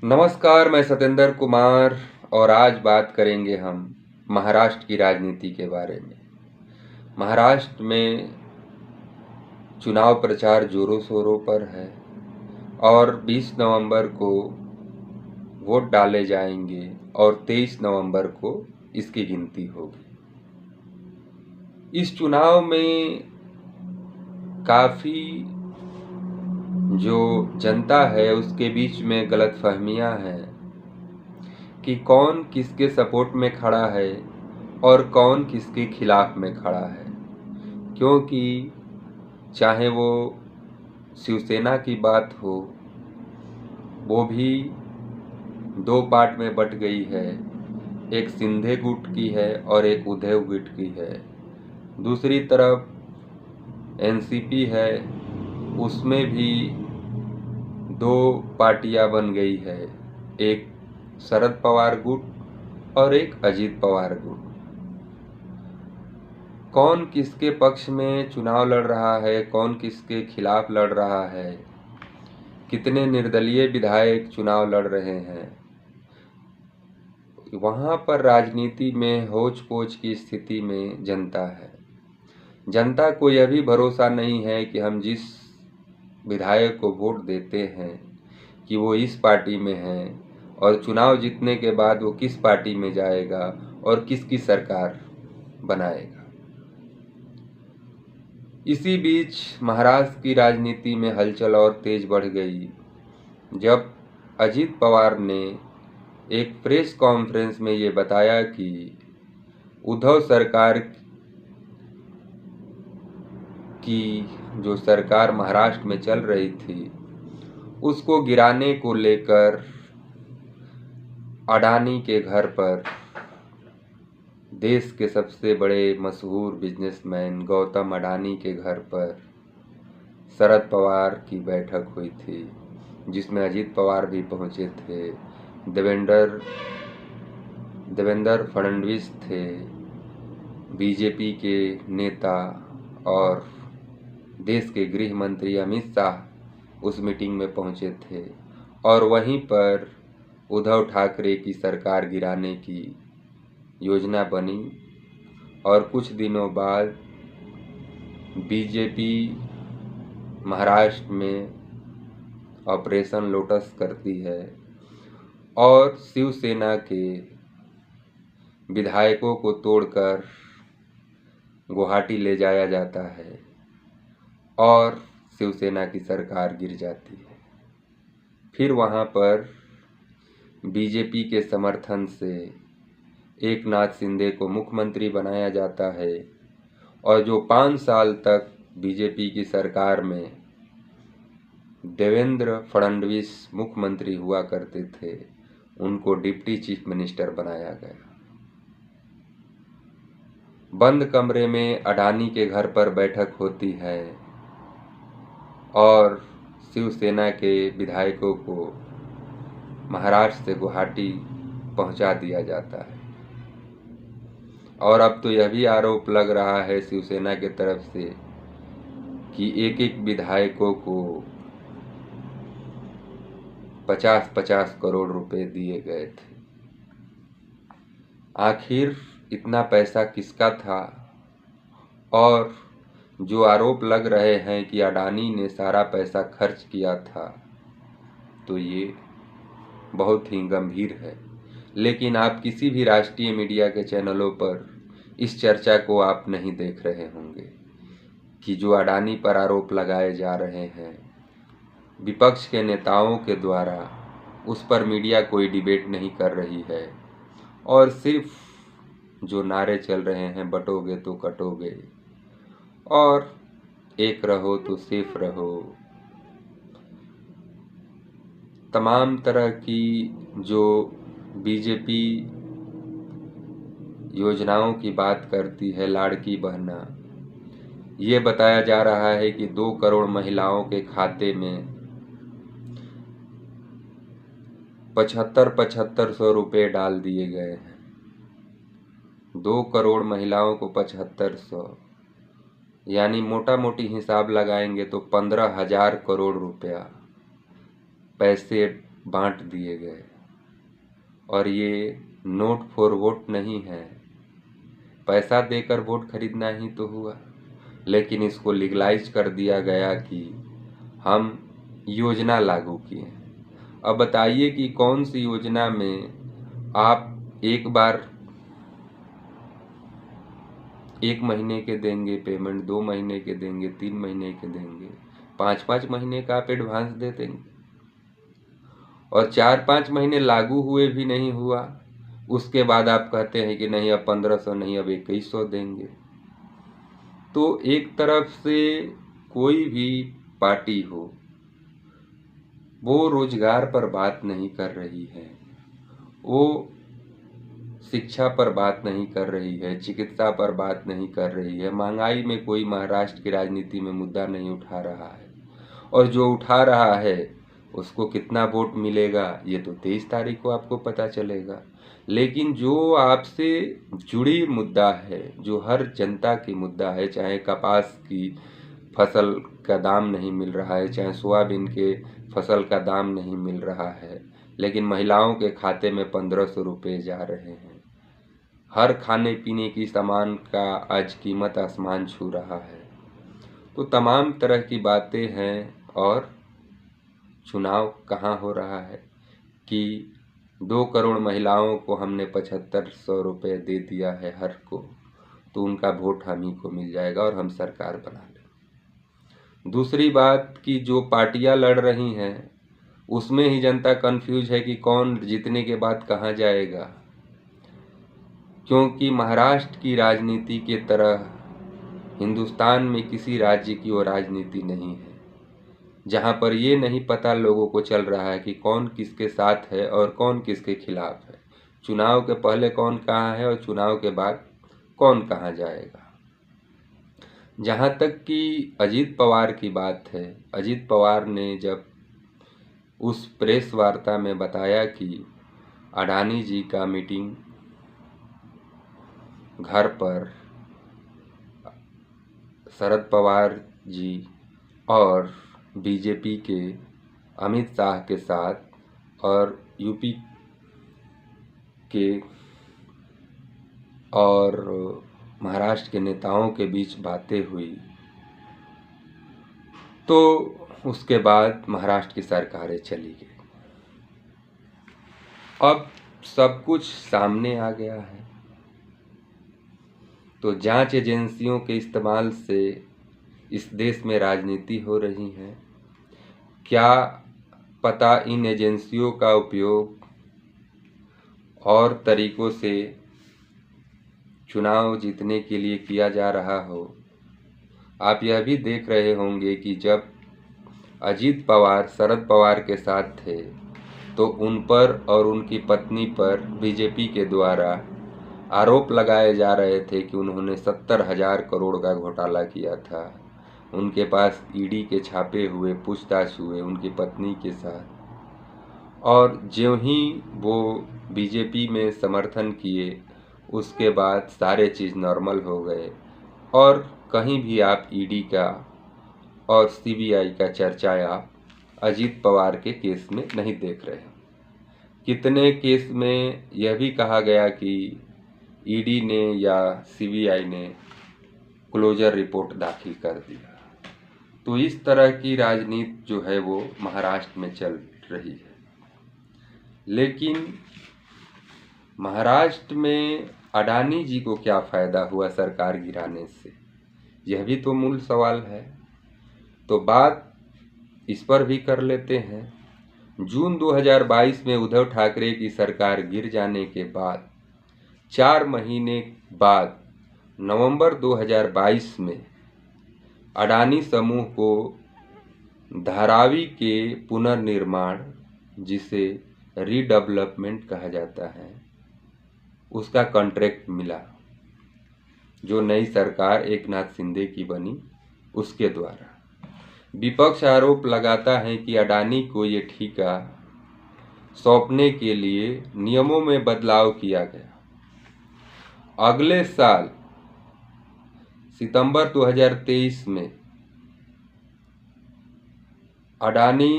नमस्कार, मैं सत्येंद्र कुमार और आज बात करेंगे हम महाराष्ट्र की राजनीति के बारे में। महाराष्ट्र में चुनाव प्रचार जोरों शोरों पर है और 20 नवंबर को वोट डाले जाएंगे और 23 नवंबर को इसकी गिनती होगी। इस चुनाव में काफ़ी जो जनता है उसके बीच में गलतफहमियां हैं कि कौन किसके सपोर्ट में खड़ा है और कौन किसके खिलाफ में खड़ा है, क्योंकि चाहे वो शिवसेना की बात हो, वो भी दो पार्ट में बट गई है। एक शिंदे गुट की है और एक उद्धव गुट की है। दूसरी तरफ एनसीपी है, उसमें भी दो पार्टियां बन गई है, एक शरद पवार गुट और एक अजीत पवार गुट। कौन किसके पक्ष में चुनाव लड़ रहा है, कौन किसके खिलाफ लड़ रहा है, कितने निर्दलीय विधायक चुनाव लड़ रहे हैं, वहाँ पर राजनीति में होच पोच की स्थिति में जनता है। जनता को यह भी भरोसा नहीं है कि हम जिस विधायक को वोट देते हैं कि वो इस पार्टी में हैं और चुनाव जीतने के बाद वो किस पार्टी में जाएगा और किसकी सरकार बनाएगा। इसी बीच महाराष्ट्र की राजनीति में हलचल और तेज बढ़ गई जब अजीत पवार ने एक प्रेस कॉन्फ्रेंस में ये बताया कि उद्धव सरकार की जो सरकार महाराष्ट्र में चल रही थी उसको गिराने को लेकर अडानी के घर पर देश के सबसे बड़े मशहूर बिजनेसमैन गौतम अडानी के घर पर शरद पवार की बैठक हुई थी, जिसमें अजीत पवार भी पहुंचे थे, देवेंद्र फडणवीस थे, बीजेपी के नेता और देश के गृह मंत्री अमित शाह उस मीटिंग में पहुंचे थे और वहीं पर उद्धव ठाकरे की सरकार गिराने की योजना बनी और कुछ दिनों बाद बीजेपी महाराष्ट्र में ऑपरेशन लोटस करती है और शिवसेना के विधायकों को तोड़कर गुवाहाटी ले जाया जाता है और शिवसेना की सरकार गिर जाती है। फिर वहाँ पर बीजेपी के समर्थन से एकनाथ शिंदे को मुख्यमंत्री बनाया जाता है और जो 5 साल तक बीजेपी की सरकार में देवेंद्र फडणवीस मुख्यमंत्री हुआ करते थे उनको डिप्टी चीफ मिनिस्टर बनाया गया। बंद कमरे में अडानी के घर पर बैठक होती है और शिवसेना के विधायकों को महाराष्ट्र से गुवाहाटी पहुंचा दिया जाता है। और अब तो यह भी आरोप लग रहा है शिवसेना के तरफ से कि एक एक विधायकों को 50-50 करोड़ रुपए दिए गए थे। आखिर इतना पैसा किसका था? और जो आरोप लग रहे हैं कि अडानी ने सारा पैसा खर्च किया था, तो ये बहुत ही गंभीर है। लेकिन आप किसी भी राष्ट्रीय मीडिया के चैनलों पर इस चर्चा को आप नहीं देख रहे होंगे कि जो अडानी पर आरोप लगाए जा रहे हैं विपक्ष के नेताओं के द्वारा, उस पर मीडिया कोई डिबेट नहीं कर रही है और सिर्फ जो नारे चल रहे हैं, बटोगे तो कटोगे और एक रहो तो सेफ रहो, तमाम तरह की जो बीजेपी योजनाओं की बात करती है, लाड़की बहना, ये बताया जा रहा है कि 2 करोड़ महिलाओं के खाते में 75-7500 रुपये डाल दिए गए हैं। 2 करोड़ महिलाओं को 7500, यानी मोटा मोटी हिसाब लगाएंगे तो 15,000 करोड़ रुपया पैसे बांट दिए गए। और ये नोट फॉर वोट नहीं है, पैसा देकर वोट खरीदना ही तो हुआ, लेकिन इसको लीगलाइज कर दिया गया कि हम योजना लागू किए। अब बताइए कि कौन सी योजना में आप एक बार 1 महीने के देंगे पेमेंट, 2 महीने के देंगे, 3 महीने के देंगे, 5-5 महीने का आप एडवांस दे देंगे, और 4-5 महीने लागू हुए भी नहीं हुआ, उसके बाद आप कहते हैं कि नहीं अब 1500 नहीं अब 2100 देंगे। तो एक तरफ से कोई भी पार्टी हो वो रोजगार पर बात नहीं कर रही है, वो शिक्षा पर बात नहीं कर रही है, चिकित्सा पर बात नहीं कर रही है, महंगाई में कोई महाराष्ट्र की राजनीति में मुद्दा नहीं उठा रहा है, और जो उठा रहा है उसको कितना वोट मिलेगा ये तो 23 तारीख को आपको पता चलेगा। लेकिन जो आपसे जुड़ी मुद्दा है, जो हर जनता की मुद्दा है, चाहे कपास की फसल का दाम नहीं मिल रहा है, चाहे सोयाबीन के फसल का दाम नहीं मिल रहा है, लेकिन महिलाओं के खाते में 1500 रुपये जा रहे हैं, हर खाने पीने की सामान का आज कीमत आसमान छू रहा है। तो तमाम तरह की बातें हैं, और चुनाव कहाँ हो रहा है कि 2 करोड़ महिलाओं को हमने 7500 रुपये दे दिया है हर को, तो उनका वोट हम ही को मिल जाएगा और हम सरकार बना लें। दूसरी बात कि जो पार्टियां लड़ रही हैं उसमें ही जनता कंफ्यूज है कि कौन जीतने के बाद कहाँ जाएगा, क्योंकि महाराष्ट्र की राजनीति के तरह हिंदुस्तान में किसी राज्य की वो राजनीति नहीं है, जहां पर ये नहीं पता लोगों को चल रहा है कि कौन किसके साथ है और कौन किसके खिलाफ है, चुनाव के पहले कौन कहाँ है और चुनाव के बाद कौन कहाँ जाएगा। जहां तक कि अजीत पवार की बात है, अजीत पवार ने जब उस प्रेस वार्ता में बताया कि अडानी जी का मीटिंग घर पर शरद पवार जी और बीजेपी के अमित शाह के साथ और यूपी के और महाराष्ट्र के नेताओं के बीच बातें हुई, तो उसके बाद महाराष्ट्र की सरकारें चली गई। अब सब कुछ सामने आ गया है, तो जांच एजेंसियों के इस्तेमाल से इस देश में राजनीति हो रही है। क्या पता इन एजेंसियों का उपयोग और तरीकों से चुनाव जीतने के लिए किया जा रहा हो। आप यह भी देख रहे होंगे कि जब अजीत पवार शरद पवार के साथ थे तो उन पर और उनकी पत्नी पर बीजेपी के द्वारा आरोप लगाए जा रहे थे कि उन्होंने 70,000 करोड़ का घोटाला किया था। उनके पास ईडी के छापे हुए, पूछताछ हुए उनकी पत्नी के साथ, और ज्यों ही वो बीजेपी में समर्थन किए उसके बाद सारे चीज़ नॉर्मल हो गए, और कहीं भी आप ईडी का और सीबीआई का चर्चा आप अजीत पवार के केस में नहीं देख रहे। कितने केस में यह भी कहा गया कि ईडी ने या सीबीआई ने क्लोजर रिपोर्ट दाखिल कर दिया। तो इस तरह की राजनीति जो है वो महाराष्ट्र में चल रही है। लेकिन महाराष्ट्र में अडानी जी को क्या फ़ायदा हुआ सरकार गिराने से, यह भी तो मूल सवाल है। तो बात इस पर भी कर लेते हैं। जून 2022 में उद्धव ठाकरे की सरकार गिर जाने के बाद 4 महीने बाद नवंबर 2022 में अडानी समूह को धारावी के पुनर्निर्माण, जिसे रीडेवलपमेंट कहा जाता है, उसका कॉन्ट्रैक्ट मिला, जो नई सरकार एकनाथ शिंदे की बनी उसके द्वारा। विपक्ष आरोप लगाता है कि अडानी को ये ठेका सौंपने के लिए नियमों में बदलाव किया गया। अगले साल सितंबर 2023 में अडानी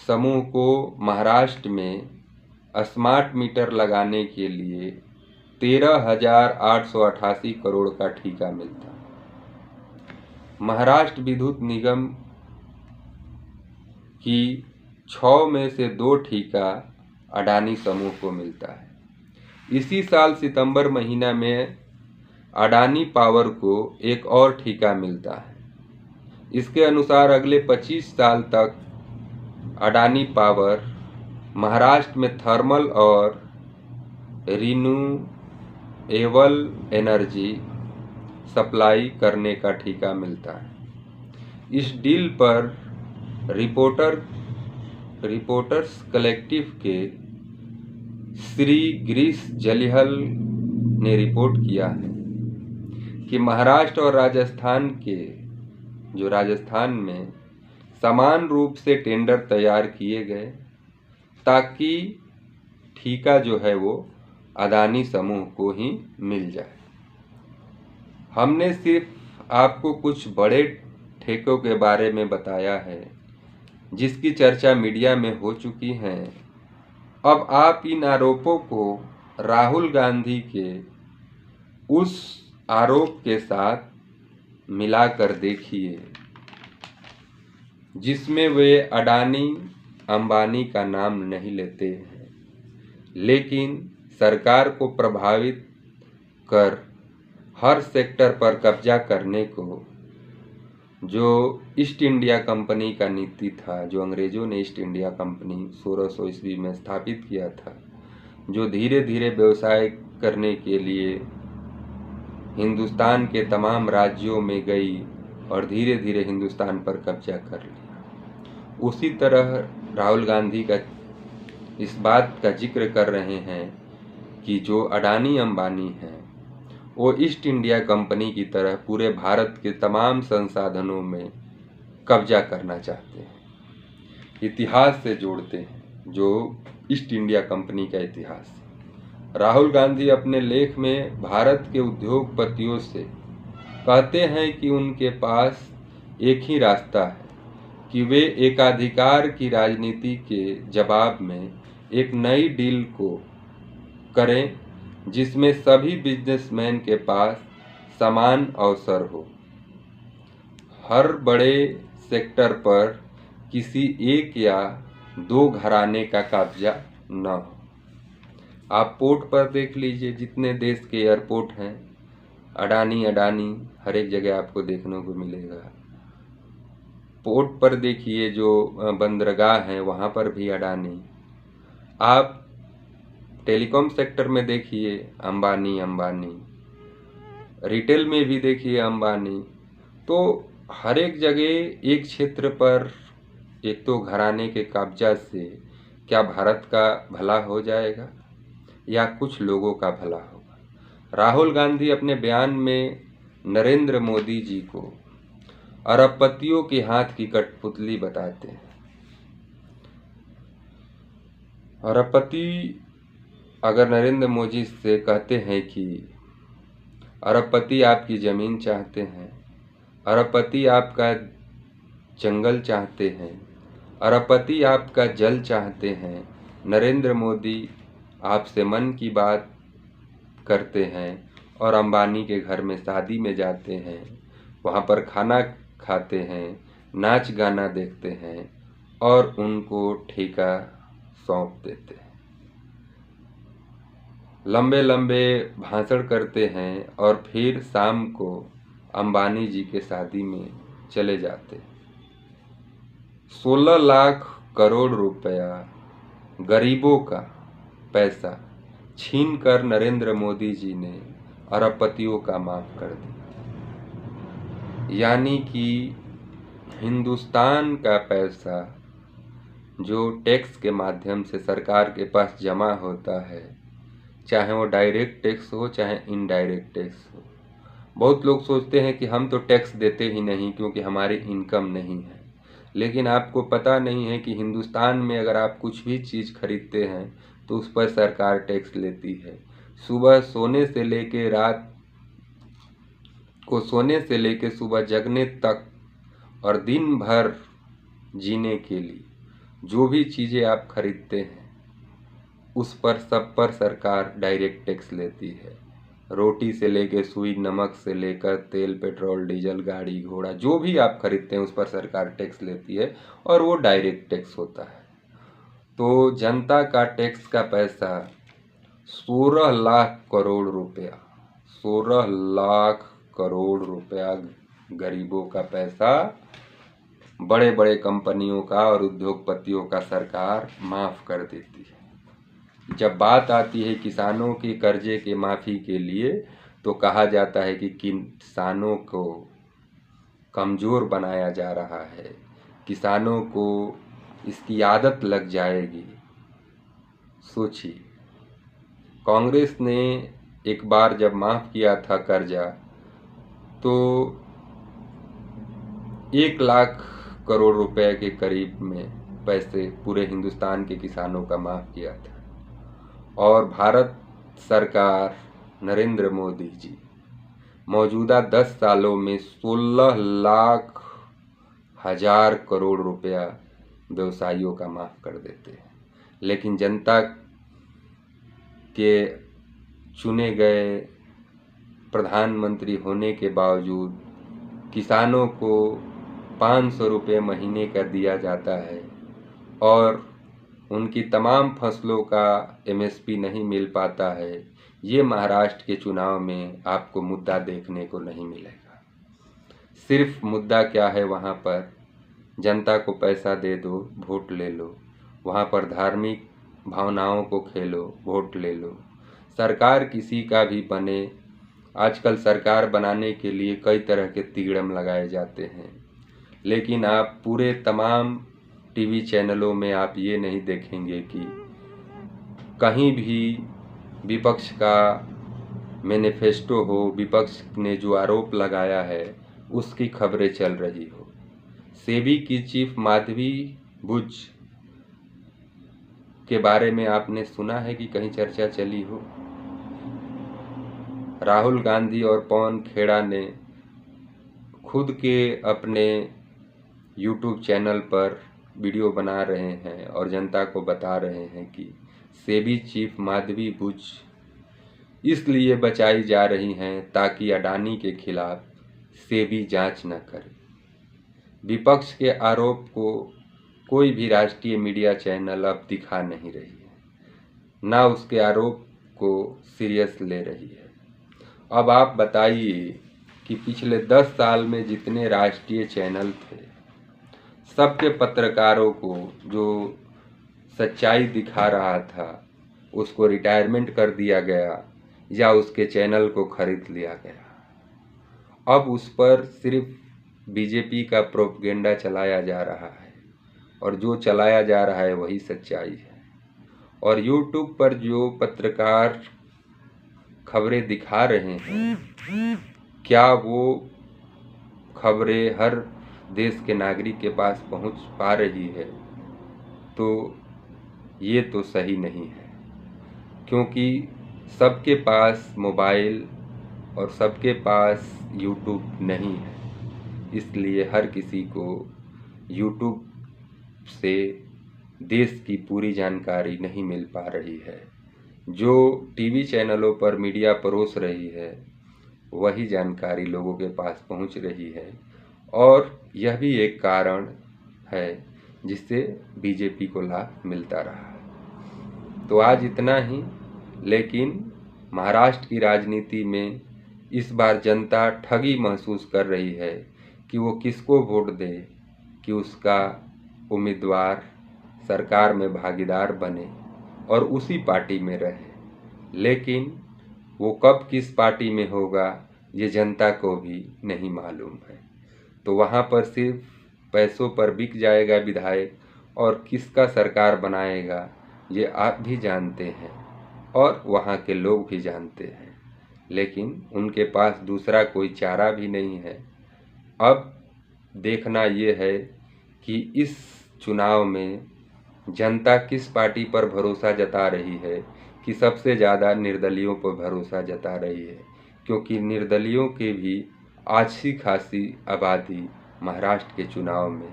समूह को महाराष्ट्र में स्मार्ट मीटर लगाने के लिए 13,888 करोड़ का ठेका मिलता है। महाराष्ट्र विद्युत निगम की 6 में से 2 ठेका अडानी समूह को मिलता है। इसी साल सितंबर महीना में अडानी पावर को एक और ठेका मिलता है। इसके अनुसार अगले 25 साल तक अडानी पावर महाराष्ट्र में थर्मल और रिन्यूएबल एनर्जी सप्लाई करने का ठेका मिलता है। इस डील पर रिपोर्टर्स कलेक्टिव के श्री गिरीश जलिहल ने रिपोर्ट किया है कि महाराष्ट्र और राजस्थान में समान रूप से टेंडर तैयार किए गए ताकि ठेका जो है वो अडानी समूह को ही मिल जाए। हमने सिर्फ आपको कुछ बड़े ठेकों के बारे में बताया है जिसकी चर्चा मीडिया में हो चुकी है। अब आप इन आरोपों को राहुल गांधी के उस आरोप के साथ मिलाकर देखिए जिसमें वे अडानी अंबानी का नाम नहीं लेते हैं, लेकिन सरकार को प्रभावित कर हर सेक्टर पर कब्जा करने को, जो ईस्ट इंडिया कंपनी का नीति था, जो अंग्रेजों ने ईस्ट इंडिया कंपनी 1600 ईस्वी में स्थापित किया था, जो धीरे धीरे व्यवसाय करने के लिए हिंदुस्तान के तमाम राज्यों में गई और धीरे धीरे हिंदुस्तान पर कब्जा कर लिया। उसी तरह राहुल गांधी का इस बात का जिक्र कर रहे हैं कि जो अडानी अंबानी हैं वो ईस्ट इंडिया कंपनी की तरह पूरे भारत के तमाम संसाधनों में कब्जा करना चाहते हैं। इतिहास से जोड़ते हैं जो ईस्ट इंडिया कंपनी का इतिहास। राहुल गांधी अपने लेख में भारत के उद्योगपतियों से कहते हैं कि उनके पास एक ही रास्ता है कि वे एकाधिकार की राजनीति के जवाब में एक नई डील को करें जिसमें सभी बिजनेसमैन के पास समान अवसर हो। हर बड़े सेक्टर पर किसी एक या 2 घराने का कब्जा न हो। आप पोर्ट पर देख लीजिए, जितने देश के एयरपोर्ट हैं अडानी हर एक जगह आपको देखने को मिलेगा। पोर्ट पर देखिए जो बंदरगाह हैं वहाँ पर भी अडानी। आप टेलीकॉम सेक्टर में देखिए अंबानी, रिटेल में भी देखिए अंबानी। तो हर एक जगह एक क्षेत्र पर एक तो घराने के कब्जा से क्या भारत का भला हो जाएगा या कुछ लोगों का भला होगा। राहुल गांधी अपने बयान में नरेंद्र मोदी जी को अरबपतियों के हाथ की कठपुतली बताते हैं। अरबपति अगर नरेंद्र मोदी से कहते हैं कि अरबपति आपकी ज़मीन चाहते हैं, अरबपति आपका जंगल चाहते हैं, अरबपति आपका जल चाहते हैं, नरेंद्र मोदी आपसे मन की बात करते हैं और अंबानी के घर में शादी में जाते हैं, वहाँ पर खाना खाते हैं, नाच गाना देखते हैं और उनको ठेका सौंप देते हैं। लंबे लंबे भाषण करते हैं और फिर शाम को अंबानी जी के शादी में चले जाते हैं। 16 लाख करोड़ रुपया गरीबों का पैसा छीनकर नरेंद्र मोदी जी ने अरबपतियों का माफ कर दिया। यानी कि हिंदुस्तान का पैसा जो टैक्स के माध्यम से सरकार के पास जमा होता है, चाहे वो डायरेक्ट टैक्स हो चाहे इनडायरेक्ट टैक्स हो। बहुत लोग सोचते हैं कि हम तो टैक्स देते ही नहीं क्योंकि हमारी इनकम नहीं है, लेकिन आपको पता नहीं है कि हिंदुस्तान में अगर आप कुछ भी चीज़ खरीदते हैं तो उस पर सरकार टैक्स लेती है। सुबह सोने से लेके रात को सोने से लेके सुबह जगने तक और दिन भर जीने के लिए जो भी चीज़ें आप खरीदते हैं उस पर सब पर सरकार डायरेक्ट टैक्स लेती है। रोटी से लेकर सुई, नमक से लेकर तेल, पेट्रोल, डीजल, गाड़ी घोड़ा जो भी आप खरीदते हैं उस पर सरकार टैक्स लेती है और वो डायरेक्ट टैक्स होता है। तो जनता का टैक्स का पैसा 16 लाख करोड़ रुपया, 16 लाख करोड़ रुपया गरीबों का पैसा, बड़े बड़े कंपनियों का और उद्योगपतियों का सरकार माफ़ कर देती है। जब बात आती है किसानों के कर्जे के माफ़ी के लिए तो कहा जाता है कि किसानों को कमज़ोर बनाया जा रहा है, किसानों को इसकी आदत लग जाएगी। सोचिए, कांग्रेस ने एक बार जब माफ़ किया था कर्जा तो 1 लाख करोड़ रुपए के करीब में पैसे पूरे हिंदुस्तान के किसानों का माफ़ किया था। और भारत सरकार नरेंद्र मोदी जी मौजूदा 10 सालों में 16 लाख हजार करोड़ रुपया व्यवसायियों का माफ़ कर देते हैं। लेकिन जनता के चुने गए प्रधानमंत्री होने के बावजूद किसानों को 500 रुपये महीने का दिया जाता है और उनकी तमाम फसलों का एमएसपी नहीं मिल पाता है। ये महाराष्ट्र के चुनाव में आपको मुद्दा देखने को नहीं मिलेगा। सिर्फ मुद्दा क्या है, वहाँ पर जनता को पैसा दे दो, वोट ले लो, वहाँ पर धार्मिक भावनाओं को खेलो, वोट ले लो। सरकार किसी का भी बने, आजकल सरकार बनाने के लिए कई तरह के तिगड़म लगाए जाते हैं, लेकिन आप पूरे तमाम टीवी चैनलों में आप ये नहीं देखेंगे कि कहीं भी विपक्ष का मैनिफेस्टो हो, विपक्ष ने जो आरोप लगाया है उसकी खबरें चल रही हो। सेबी की चीफ माधवी बुच के बारे में आपने सुना है कि कहीं चर्चा चली हो? राहुल गांधी और पवन खेड़ा ने खुद के अपने यूट्यूब चैनल पर वीडियो बना रहे हैं और जनता को बता रहे हैं कि सेबी चीफ माधवी बुच इसलिए बचाई जा रही हैं ताकि अडानी के खिलाफ सेबी जांच न करे। विपक्ष के आरोप को कोई भी राष्ट्रीय मीडिया चैनल अब दिखा नहीं रही है, ना उसके आरोप को सीरियस ले रही है। अब आप बताइए कि पिछले 10 साल में जितने राष्ट्रीय चैनल थे, सबके पत्रकारों को जो सच्चाई दिखा रहा था उसको रिटायरमेंट कर दिया गया या उसके चैनल को खरीद लिया गया। अब उस पर सिर्फ बीजेपी का प्रोपगेंडा चलाया जा रहा है और जो चलाया जा रहा है वही सच्चाई है। और यूट्यूब पर जो पत्रकार खबरें दिखा रहे हैं, क्या वो खबरें हर देश के नागरिक के पास पहुंच पा रही है? तो ये तो सही नहीं है, क्योंकि सबके पास मोबाइल और सबके पास यूट्यूब नहीं है। इसलिए हर किसी को यूट्यूब से देश की पूरी जानकारी नहीं मिल पा रही है। जो टीवी चैनलों पर मीडिया परोस रही है वही जानकारी लोगों के पास पहुंच रही है और यह भी एक कारण है जिससे बीजेपी को लाभ मिलता रहा है। तो आज इतना ही, लेकिन महाराष्ट्र की राजनीति में इस बार जनता ठगी महसूस कर रही है कि वो किसको वोट दे कि उसका उम्मीदवार सरकार में भागीदार बने और उसी पार्टी में रहे। लेकिन वो कब किस पार्टी में होगा ये जनता को भी नहीं मालूम है। तो वहाँ पर सिर्फ पैसों पर बिक जाएगा विधायक, और किसका सरकार बनाएगा ये आप भी जानते हैं और वहाँ के लोग भी जानते हैं, लेकिन उनके पास दूसरा कोई चारा भी नहीं है। अब देखना ये है कि इस चुनाव में जनता किस पार्टी पर भरोसा जता रही है, कि सबसे ज़्यादा निर्दलियों पर भरोसा जता रही है, क्योंकि निर्दलियों के भी अच्छी खासी आबादी महाराष्ट्र के चुनाव में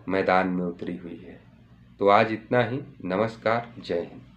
मैदान में उतरी हुई है। तो आज इतना ही। नमस्कार, जय हिंद।